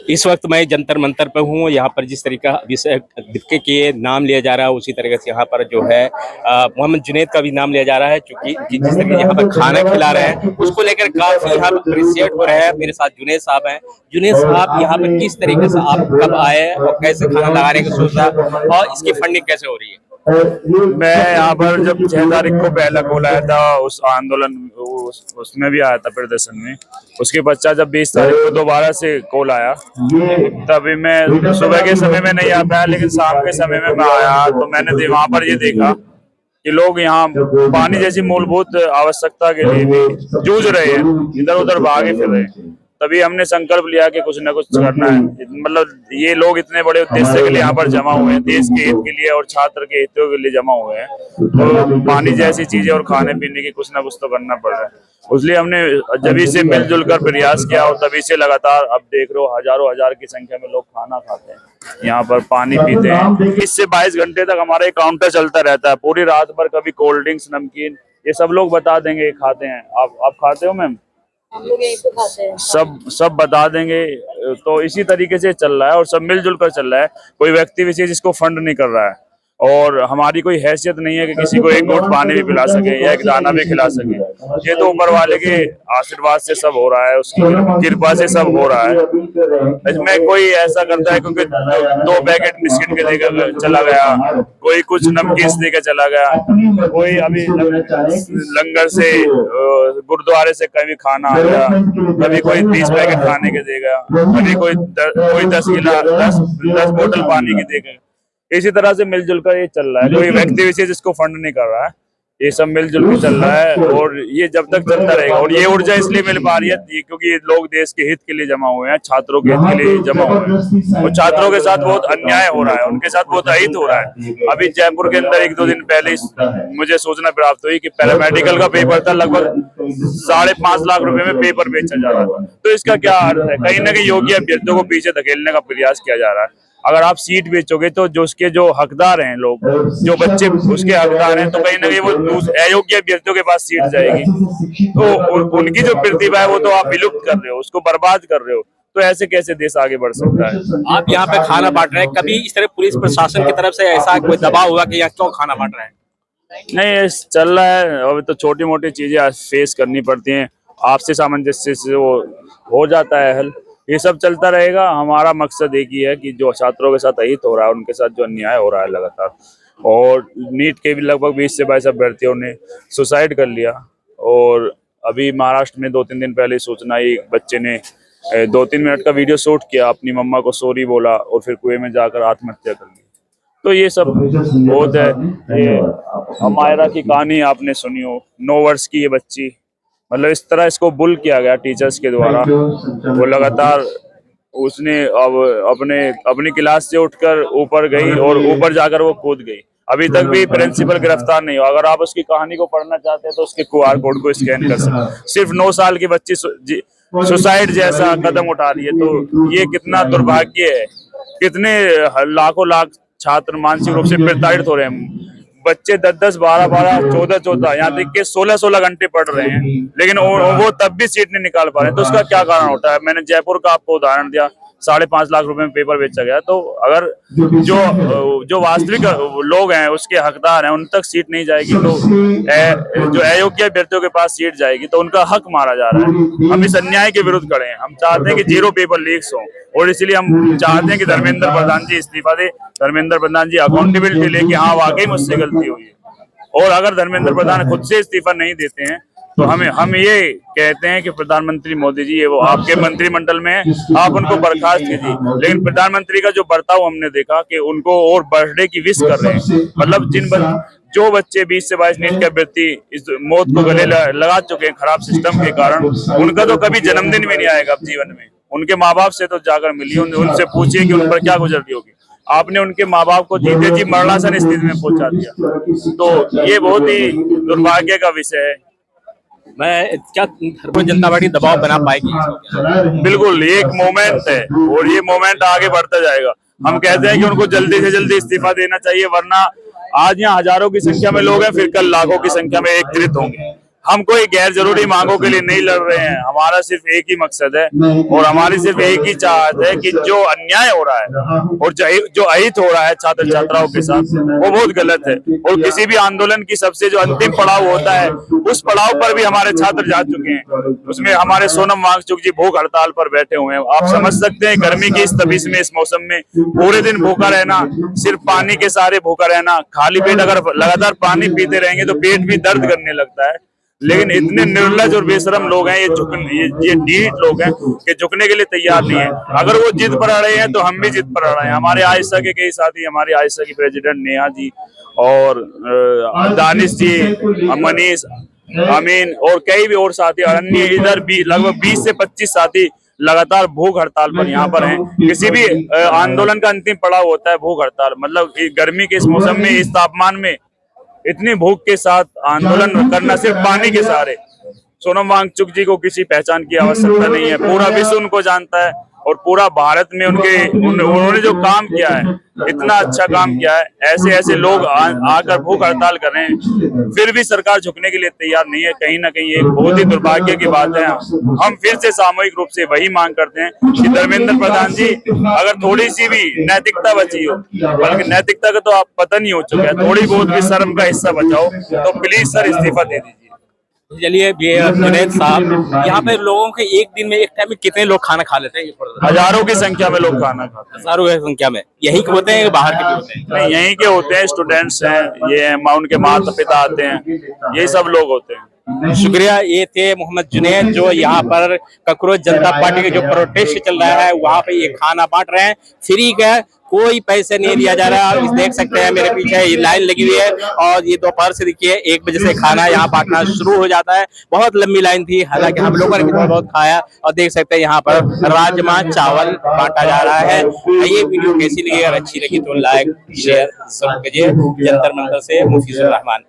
इस वक्त मैं जंतर मंतर पे हूँ। यहाँ पर जिस तरीका विषय के नाम लिया जा रहा है उसी तरीके से यहाँ पर जो है मोहम्मद जुनैद का भी नाम लिया जा रहा है, क्योंकि जिस तरीके से यहाँ पर खाना खिला रहे हैं उसको लेकर काफी यहाँ पर अप्रिशिएट हो रहे हैं। मेरे साथ जुनैद साहब हैं। जुनैद साहब, यहाँ पर किस तरीके से आप कब आए और कैसे खाना लगाने की सोचा और इसकी फंडिंग कैसे हो रही है? मैं यहाँ पर जब 6 तारीख को पहला कॉल आया था उस आंदोलन उसमें भी आया था प्रदर्शन में। उसके पश्चात जब 20 तारीख को दोबारा से कॉल आया तभी मैं सुबह के समय में नहीं आ पाया, लेकिन शाम के समय में मैं आया तो मैंने वहां पर ये देखा कि लोग यहाँ पानी जैसी मूलभूत आवश्यकता के लिए भी जूझ रहे हैं, इधर उधर भागे फिर रहे हैं। तभी हमने संकल्प लिया कि कुछ ना कुछ करना है। मतलब ये लोग इतने बड़े उद्देश्य के लिए यहाँ पर जमा हुए हैं, देश के हित के लिए और छात्र के हितों के लिए जमा हुए हैं, तो पानी जैसी चीजें और खाने पीने की कुछ ना कुछ तो करना पड़ रहा है। इसलिए हमने जब से मिलजुल कर प्रयास किया और तभी से लगातार अब देख रहे हो हजारों हजार की संख्या में लोग खाना खाते हैं, यहाँ पर पानी पीते हैं। 20 से 22 घंटे तक हमारा एक काउंटर चलता रहता है, पूरी रात भर। कभी कोल्ड ड्रिंक्स, नमकीन, ये सब लोग बता देंगे खाते हैं। आप खाते हो मैम? हम लोग यहीं पे खाते हैं। सब बता देंगे। तो इसी तरीके से चल रहा है और सब मिलजुल कर चल रहा है। कोई व्यक्ति विशेष इसको फंड नहीं कर रहा है और हमारी कोई हैसियत नहीं है कि किसी को एक घूंट पानी भी पिला सके या एक दाना भी खिला सके। ये तो ऊपर वाले के आशीर्वाद से सब हो रहा है, उसकी कृपा से सब हो रहा है। इसमें कोई ऐसा करता है क्योंकि 2 पैकेट बिस्किट के देकर चला गया, कोई कुछ नमकीन देकर चला गया, कोई अभी लंगर से गुरुद्वारे से कभी खाना आ गया, कभी कोई 30 पैकेट खाने के देगा, कभी कोई 10 बोतल पानी की देगा। इसी तरह से मिलजुल कर ये चल रहा है। कोई व्यक्ति विशेष इसको फंड नहीं कर रहा है, ये सब मिलजुल कर चल रहा है और ये जब तक चलता रहेगा। और ये ऊर्जा इसलिए मिल पा रही है क्योंकि ये लोग देश के हित के लिए जमा हुए हैं, छात्रों के हित के लिए जमा हुए हैं और छात्रों के साथ बहुत अन्याय हो रहा है, उनके साथ बहुत अहित हो रहा है। अभी जयपुर के अंदर 1-2 दिन पहले मुझे सूचना प्राप्त हुई कि पैरामेडिकल का पेपर था, लगभग 5.5 लाख रुपए में पेपर बेचा जा रहा था। तो इसका क्या अर्थ है? कहीं ना कहीं योग्य अभ्यर्थियों को पीछे धकेलने का प्रयास किया जा रहा है। अगर आप सीट बेचोगे तो जो उसके जो हकदार हैं लोग, जो बच्चे उसके हकदार हैं, तो कहीं ना कहीं वो अयोग्य अभ्यर्थियों के पास सीट जाएगी। तो उनकी जो प्रतिभा है वो तो आप विलुप्त कर रहे हो, उसको बर्बाद कर रहे हो। तो ऐसे कैसे देश आगे बढ़ सकता है? आप यहाँ पे खाना बांट रहे हैं, कभी इस तरह पुलिस प्रशासन की तरफ से ऐसा कोई दबाव हुआ कि यहाँ क्यों खाना बांट रहे हैं? नहीं, चल रहा है। अभी तो छोटी मोटी चीजें फेस करनी पड़ती हैं, आपसी सामंजस्य से वो हो जाता है हल। ये सब चलता रहेगा। हमारा मकसद एक ही है कि जो छात्रों के साथ अहित हो रहा है, उनके साथ जो अन्याय हो रहा है लगातार, और नीट के भी लगभग 20 से 22 अभ्यर्थियों ने सुसाइड कर लिया। और अभी महाराष्ट्र में 2-3 दिन पहले सूचना आई, एक बच्चे ने 2-3 मिनट का वीडियो शूट किया, अपनी मम्मा को सॉरी बोला और फिर कुएं में जाकर आत्महत्या कर ली। तो ये सब बहुत है। ये अमायरा की कहानी आपने सुनी हो, 9 वर्ष की ये बच्ची, मतलब इस तरह इसको बुल किया गया टीचर्स के द्वारा। वो लगातार उसने अब अपनी क्लास से उठकर ऊपर गई और ऊपर जाकर वो कूद गई। अभी तक भी प्रिंसिपल गिरफ्तार नहीं हुआ। अगर आप उसकी कहानी को पढ़ना चाहते हैं तो उसके QR कोड को स्कैन कर सकते। सिर्फ 9 साल की बच्ची सुसाइड जैसा कदम उठा रही है, तो ये कितना दुर्भाग्य है। कितने लाखों लाख छात्र मानसिक रूप से प्रताड़ित हो रहे हैं। बच्चे 10-10, 12-12, 14-14, यहाँ तक के 16-16 घंटे पढ़ रहे हैं, लेकिन वो तब भी सीट नहीं निकाल पा रहे हैं। तो उसका क्या कारण होता है? मैंने जयपुर का आपको उदाहरण दिया, 5.5 लाख रुपए में पेपर बेचा गया। तो अगर जो वास्तविक लोग हैं, उसके हकदार हैं, उन तक सीट नहीं जाएगी, तो जो अयोग्य अभ्यर्थियों के पास सीट जाएगी तो उनका हक मारा जा रहा है। हम इस अन्याय के विरुद्ध खड़े हैं। हम चाहते हैं कि 0 पेपर लीक्स हो और इसीलिए हम चाहते हैं कि धर्मेंद्र प्रधान जी इस्तीफा दे, धर्मेंद्र प्रधान जी अकाउंटेबिलिटी ले कि हाँ वाकई मुझसे गलती हुई है। और अगर धर्मेंद्र प्रधान खुद से इस्तीफा नहीं देते हैं तो हम ये कहते हैं कि प्रधानमंत्री मोदी जी, ये वो आपके मंत्रिमंडल में है, आप उनको बर्खास्त कीजिए। लेकिन प्रधानमंत्री का जो बर्ताव हमने देखा कि उनको और बर्थडे की विश कर रहे हैं। मतलब जो बच्चे 20 से 22 नीट के अभ्यर्थी इस मौत को गले लगा चुके हैं खराब सिस्टम के कारण, उनका तो कभी जन्मदिन भी नहीं आएगा अब जीवन में। उनके माँ बाप से तो जाकर मिलिए, उनसे पूछिए कि उन पर क्या गुजरती होगी। आपने उनके माँ बाप को जीते जी मरणासन स्थिति में पहुंचा दिया। तो ये बहुत ही दुर्भाग्य का विषय है। क्या भारतीय जनता पार्टी दबाव बना पाएगी? बिल्कुल, ये एक मोमेंट है और ये मोमेंट आगे बढ़ता जाएगा। हम कहते हैं कि उनको जल्दी से जल्दी इस्तीफा देना चाहिए, वरना आज यहाँ हजारों की संख्या में लोग हैं, फिर कल लाखों की संख्या में एकत्रित होंगे। हम कोई गैर जरूरी मांगों के लिए नहीं लड़ रहे हैं। हमारा सिर्फ एक ही मकसद है और हमारी सिर्फ एक ही चाहत है कि जो अन्याय हो रहा है और जो अहित हो रहा है छात्र छात्राओं के साथ, वो बहुत गलत है। और किसी भी आंदोलन की सबसे जो अंतिम पड़ाव होता है, उस पड़ाव पर भी हमारे छात्र जा चुके हैं। उसमें हमारे सोनम वांगचुक जी भूख हड़ताल पर बैठे हुए हैं। आप समझ सकते हैं गर्मी की इस तबीयत में, इस मौसम में पूरे दिन भूखा रहना, सिर्फ पानी के सहारे भूखा रहना। खाली पेट अगर लगातार पानी पीते रहेंगे तो पेट भी दर्द करने लगता है। लेकिन इतने निर्लज और बेशरम लोग हैं, ये ढीठ लोग हैं कि झुकने के लिए तैयार नहीं है। अगर वो जिद पर अड़े हैं तो हम भी जिद पर अड़े हैं। हमारे आयशा के कई साथी, हमारी आयशा की प्रेसिडेंट नेहा जी और दानिश जी, मनीष, अमीन और कई भी और साथी, अन्य इधर भी लगभग 20 से 25 साथी लगातार भूख हड़ताल पर यहाँ पर हैं। किसी भी आंदोलन का अंतिम पड़ाव होता है भूख हड़ताल। मतलब गर्मी के इस मौसम में, इस तापमान में इतनी भूख के साथ आंदोलन करना सिर्फ पानी के सहारे। सोनम वांगचुक जी को किसी पहचान की आवश्यकता नहीं है, पूरा विश्व उनको जानता है और पूरा भारत में उन्होंने जो काम किया है, इतना अच्छा काम किया है। ऐसे ऐसे लोग आकर भूख हड़ताल कर रहे हैं, फिर भी सरकार झुकने के लिए तैयार नहीं है। कहीं ना कहीं एक बहुत ही दुर्भाग्य की बात है। हम फिर से सामूहिक रूप से वही मांग करते हैं कि धर्मेंद्र प्रधान जी, अगर थोड़ी सी भी नैतिकता बची हो, बल्कि नैतिकता का तो आप पतन ही हो चुका है, थोड़ी बहुत भी शर्म का हिस्सा बचाओ तो प्लीज सर इस्तीफा दे दीजिए। चलिए जुनैद साहब, यहाँ पे लोगों के एक दिन में एक टाइम में कितने लोग खाना खा लेते हैं? हजारों की संख्या में लोग खाना खाते हैं। हजारों की संख्या में। यही के होते हैं, बाहर के भी होते हैं? नहीं, यहीं के होते हैं, स्टूडेंट्स हैं, ये उनके माता पिता आते हैं, यही सब लोग होते हैं। शुक्रिया। ये थे मोहम्मद जुनैद जो यहाँ पर कॉकरोच जनता पार्टी के जो प्रोटेस्ट चल रहा है वहाँ पे ये खाना बांट रहे हैं, फ्री का, कोई पैसे नहीं दिया जा रहा है। देख सकते हैं मेरे पीछे ये लाइन लगी हुई है और ये दोपहर से देखिए 1 बजे से खाना यहाँ बांटना शुरू हो जाता है। बहुत लंबी लाइन थी, हालांकि हम लोगों ने भी थोड़ा बहुत खाया और देख सकते हैं यहाँ पर राजमा चावल बांटा जा रहा है। ये वीडियो कैसी लगी? अगर अच्छी लगी तो लाइक शेयर सब कीजिए। जंतर मंतर से मुफीजुर रहमान।